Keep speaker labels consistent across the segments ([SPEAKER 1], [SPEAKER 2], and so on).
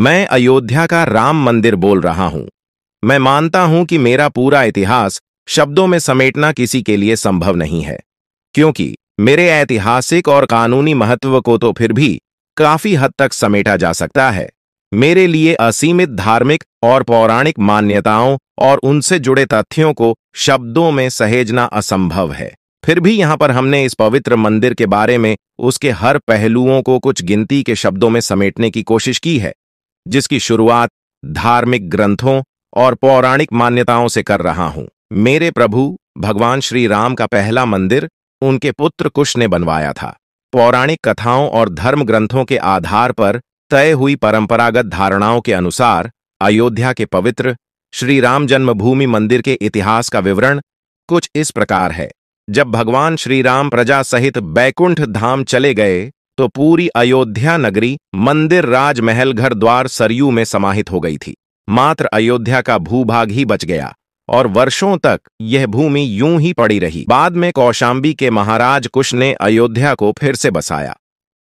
[SPEAKER 1] मैं अयोध्या का राम मंदिर बोल रहा हूं। मैं मानता हूं कि मेरा पूरा इतिहास शब्दों में समेटना किसी के लिए संभव नहीं है, क्योंकि मेरे ऐतिहासिक और कानूनी महत्व को तो फिर भी काफी हद तक समेटा जा सकता है। मेरे लिए असीमित धार्मिक और पौराणिक मान्यताओं और उनसे जुड़े तथ्यों को शब्दों में सहेजना असंभव है। फिर भी यहां पर हमने इस पवित्र मंदिर के बारे में उसके हर पहलुओं को कुछ गिनती के शब्दों में समेटने की कोशिश की है, जिसकी शुरुआत धार्मिक ग्रंथों और पौराणिक मान्यताओं से कर रहा हूं। मेरे प्रभु भगवान श्री राम का पहला मंदिर उनके पुत्र कुश ने बनवाया था। पौराणिक कथाओं और धर्म ग्रंथों के आधार पर तय हुई परंपरागत धारणाओं के अनुसार अयोध्या के पवित्र श्री राम जन्मभूमि मंदिर के इतिहास का विवरण कुछ इस प्रकार है। जब भगवान श्री राम प्रजा सहित बैकुंठ धाम चले गए तो पूरी अयोध्या नगरी मंदिर, राजमहल, घर द्वार सरयू में समाहित हो गई थी। मात्र अयोध्या का भूभाग ही बच गया और वर्षों तक यह भूमि यूं ही पड़ी रही। बाद में कौशांबी के महाराज कुश ने अयोध्या को फिर से बसाया।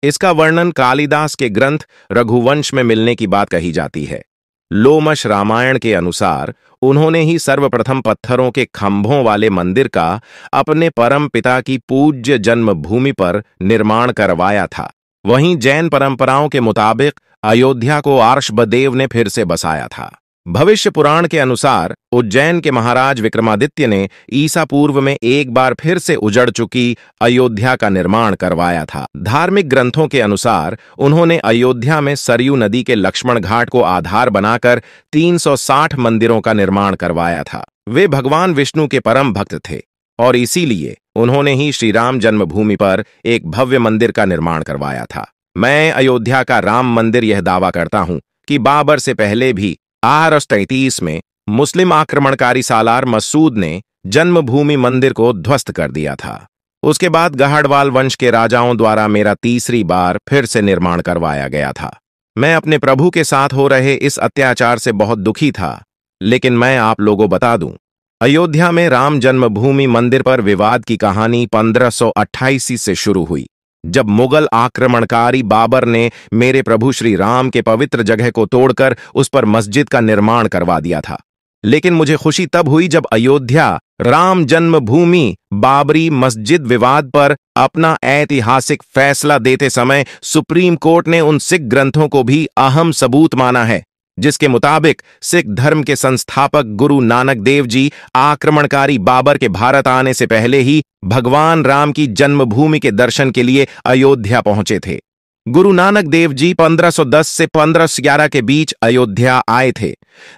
[SPEAKER 1] इसका वर्णन कालिदास के ग्रंथ रघुवंश में मिलने की बात कही जाती है। लोमश रामायण के अनुसार उन्होंने ही सर्वप्रथम पत्थरों के खंभों वाले मंदिर का अपने परम पिता की पूज्य जन्मभूमि पर निर्माण करवाया था। वहीं जैन परंपराओं के मुताबिक अयोध्या को आर्षभदेव ने फिर से बसाया था। भविष्य पुराण के अनुसार उज्जैन के महाराज विक्रमादित्य ने ईसा पूर्व में एक बार फिर से उजड़ चुकी अयोध्या का निर्माण करवाया था। धार्मिक ग्रंथों के अनुसार उन्होंने अयोध्या में सरयू नदी के लक्ष्मण घाट को आधार बनाकर 360 मंदिरों का निर्माण करवाया था। वे भगवान विष्णु के परम भक्त थे और इसीलिए उन्होंने ही श्री राम जन्मभूमि पर एक भव्य मंदिर का निर्माण करवाया था। मैं अयोध्या का राम मंदिर यह दावा करता हूं कि बाबर से पहले भी 1833 में मुस्लिम आक्रमणकारी सालार मसूद ने जन्मभूमि मंदिर को ध्वस्त कर दिया था। उसके बाद गहड़वाल वंश के राजाओं द्वारा मेरा तीसरी बार फिर से निर्माण करवाया गया था। मैं अपने प्रभु के साथ हो रहे इस अत्याचार से बहुत दुखी था, लेकिन मैं आप लोगों बता दूं, अयोध्या में राम जन्मभूमि मंदिर पर विवाद की कहानी 1528 से शुरू हुई, जब मुगल आक्रमणकारी बाबर ने मेरे प्रभु श्री राम के पवित्र जगह को तोड़कर उस पर मस्जिद का निर्माण करवा दिया था। लेकिन मुझे खुशी तब हुई जब अयोध्या राम जन्मभूमि बाबरी मस्जिद विवाद पर अपना ऐतिहासिक फैसला देते समय सुप्रीम कोर्ट ने उन सिख ग्रंथों को भी अहम सबूत माना है, जिसके मुताबिक सिख धर्म के संस्थापक गुरु नानक देव जी आक्रमणकारी बाबर के भारत आने से पहले ही भगवान राम की जन्मभूमि के दर्शन के लिए अयोध्या पहुंचे थे। गुरु नानक देव जी 1510 से 1511 के बीच अयोध्या आए थे,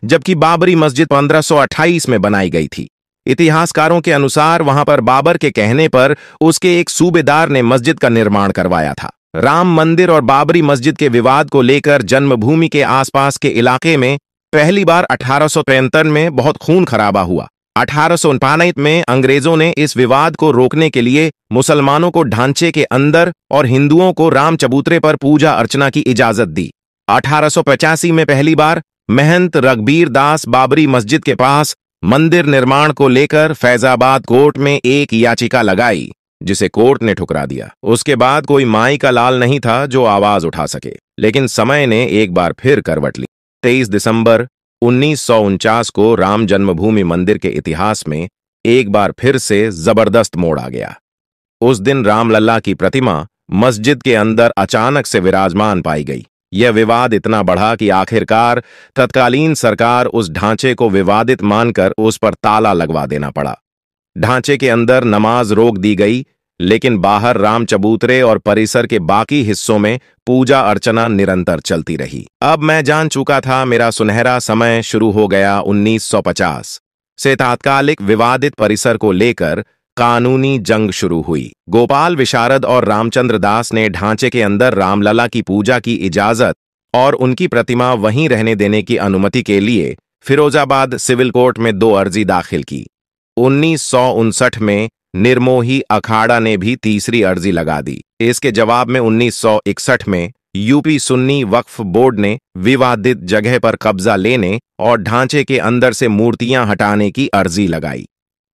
[SPEAKER 1] जबकि बाबरी मस्जिद 1528 में बनाई गई थी। इतिहासकारों के अनुसार वहां पर बाबर के कहने पर उसके एक सूबेदार ने मस्जिद का निर्माण करवाया था। राम मंदिर और बाबरी मस्जिद के विवाद को लेकर जन्मभूमि के आसपास के इलाके में पहली बार 1853 में बहुत खून खराबा हुआ। 1859 में अंग्रेजों ने इस विवाद को रोकने के लिए मुसलमानों को ढांचे के अंदर और हिंदुओं को राम चबूतरे पर पूजा अर्चना की इजाजत दी। 1885 में पहली बार महंत रघबीर दास बाबरी मस्जिद के पास मंदिर निर्माण को लेकर फैजाबाद कोर्ट में एक याचिका लगाई, जिसे कोर्ट ने ठुकरा दिया। उसके बाद कोई माई का लाल नहीं था जो आवाज उठा सके, लेकिन समय ने एक बार फिर करवट ली। 23 दिसंबर 1949 को राम जन्मभूमि मंदिर के इतिहास में एक बार फिर से जबरदस्त मोड़ आ गया। उस दिन रामलला की प्रतिमा मस्जिद के अंदर अचानक से विराजमान पाई गई। यह विवाद इतना बढ़ा कि आखिरकार तत्कालीन सरकार उस ढांचे को विवादित मानकर उस पर ताला लगवा देना पड़ा। ढांचे के अंदर नमाज रोक दी गई, लेकिन बाहर राम चबूतरे और परिसर के बाकी हिस्सों में पूजा अर्चना निरंतर चलती रही। अब मैं जान चुका था मेरा सुनहरा समय शुरू हो गया। 1950 से तात्कालिक विवादित परिसर को लेकर कानूनी जंग शुरू हुई। गोपाल विशारद और रामचंद्र दास ने ढांचे के अंदर रामलला की पूजा की इजाजत और उनकी प्रतिमा वहीं रहने देने की अनुमति के लिए फिरोजाबाद सिविल कोर्ट में 2 अर्जी दाखिल की। 1959 में निर्मोही अखाड़ा ने भी तीसरी अर्जी लगा दी। इसके जवाब में 1961 में यूपी सुन्नी वक्फ बोर्ड ने विवादित जगह पर कब्जा लेने और ढांचे के अंदर से मूर्तियां हटाने की अर्जी लगाई।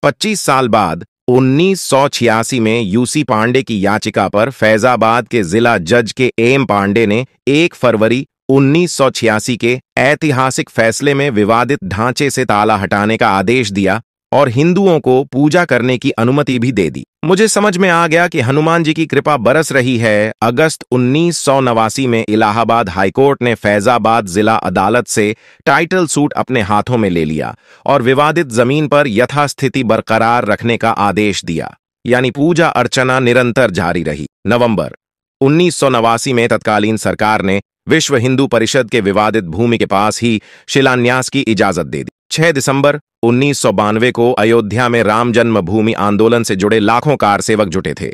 [SPEAKER 1] 25 साल बाद 1986 में यूसी पांडे की याचिका पर फैजाबाद के जिला जज के एम पांडे ने 1 फरवरी 1986 के ऐतिहासिक फैसले में विवादित ढांचे से ताला हटाने का आदेश दिया और हिंदुओं को पूजा करने की अनुमति भी दे दी। मुझे समझ में आ गया कि हनुमान जी की कृपा बरस रही है। अगस्त 1989 में इलाहाबाद हाईकोर्ट ने फैजाबाद जिला अदालत से टाइटल सूट अपने हाथों में ले लिया और विवादित जमीन पर यथास्थिति बरकरार रखने का आदेश दिया, यानी पूजा अर्चना निरंतर जारी रही। नवंबर 1989 में तत्कालीन सरकार ने विश्व हिंदू परिषद के विवादित भूमि के पास ही शिलान्यास की इजाजत दे दी। 6 दिसंबर 1992 को अयोध्या में राम जन्मभूमि आंदोलन से जुड़े लाखों कारसेवक जुटे थे।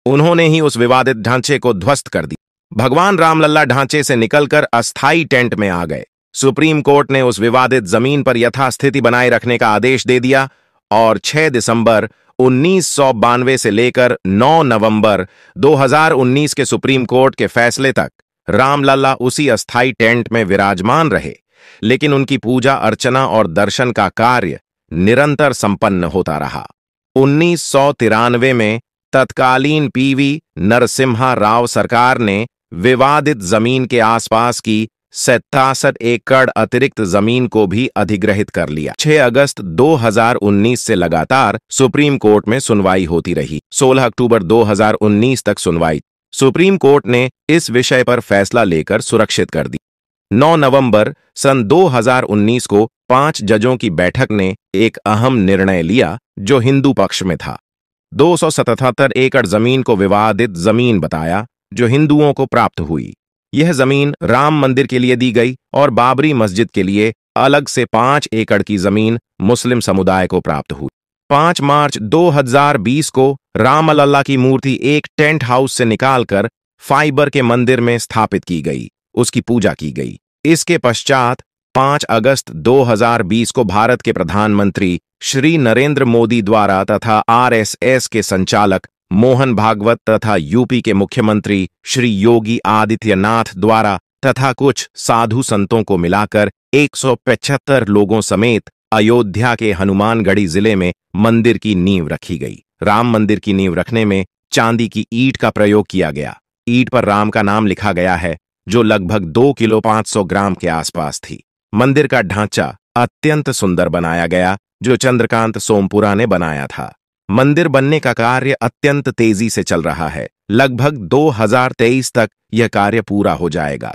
[SPEAKER 1] उन्होंने ही उस विवादित ढांचे को ध्वस्त कर दी। भगवान रामलल्ला ढांचे से निकलकर अस्थायी टेंट में आ गए। सुप्रीम कोर्ट ने उस विवादित जमीन पर यथास्थिति बनाए रखने का आदेश दे दिया और 6 दिसंबर 1992 से लेकर 9 नवंबर 2019 के सुप्रीम कोर्ट के फैसले तक रामलल्ला उसी अस्थायी टेंट में विराजमान रहे, लेकिन उनकी पूजा अर्चना और दर्शन का कार्य निरंतर संपन्न होता रहा। 1993 में तत्कालीन पीवी नरसिम्हा राव सरकार ने विवादित जमीन के आसपास की 67 एकड़ अतिरिक्त जमीन को भी अधिग्रहित कर लिया। 6 अगस्त 2019 से लगातार सुप्रीम कोर्ट में सुनवाई होती रही। 16 अक्टूबर 2019 तक सुनवाई सुप्रीम कोर्ट ने इस विषय पर फैसला लेकर सुरक्षित कर दी। 9 नवंबर सन 2019 को 5 जजों की बैठक ने एक अहम निर्णय लिया जो हिंदू पक्ष में था। 277 एकड़ जमीन को विवादित जमीन बताया जो हिंदुओं को प्राप्त हुई। यह जमीन राम मंदिर के लिए दी गई और बाबरी मस्जिद के लिए अलग से 5 एकड़ की जमीन मुस्लिम समुदाय को प्राप्त हुई। 5 मार्च 2020 को रामलल्ला की मूर्ति एक टेंट हाउस से निकालकर फाइबर के मंदिर में स्थापित की गई, उसकी पूजा की गई। इसके पश्चात 5 अगस्त 2020 को भारत के प्रधानमंत्री श्री नरेंद्र मोदी द्वारा तथा आरएसएस के संचालक मोहन भागवत तथा यूपी के मुख्यमंत्री श्री योगी आदित्यनाथ द्वारा तथा कुछ साधु संतों को मिलाकर 175 लोगों समेत अयोध्या के हनुमानगढ़ी जिले में मंदिर की नींव रखी गई। राम मंदिर की नींव रखने में चांदी की ईंट का प्रयोग किया गया। ईंट पर राम का नाम लिखा गया है जो लगभग 2 किलो 500 ग्राम के आसपास थी। मंदिर का ढांचा अत्यंत सुंदर बनाया गया जो चंद्रकांत सोमपुरा ने बनाया था। मंदिर बनने का कार्य अत्यंत तेजी से चल रहा है। लगभग 2023 तक यह कार्य पूरा हो जाएगा।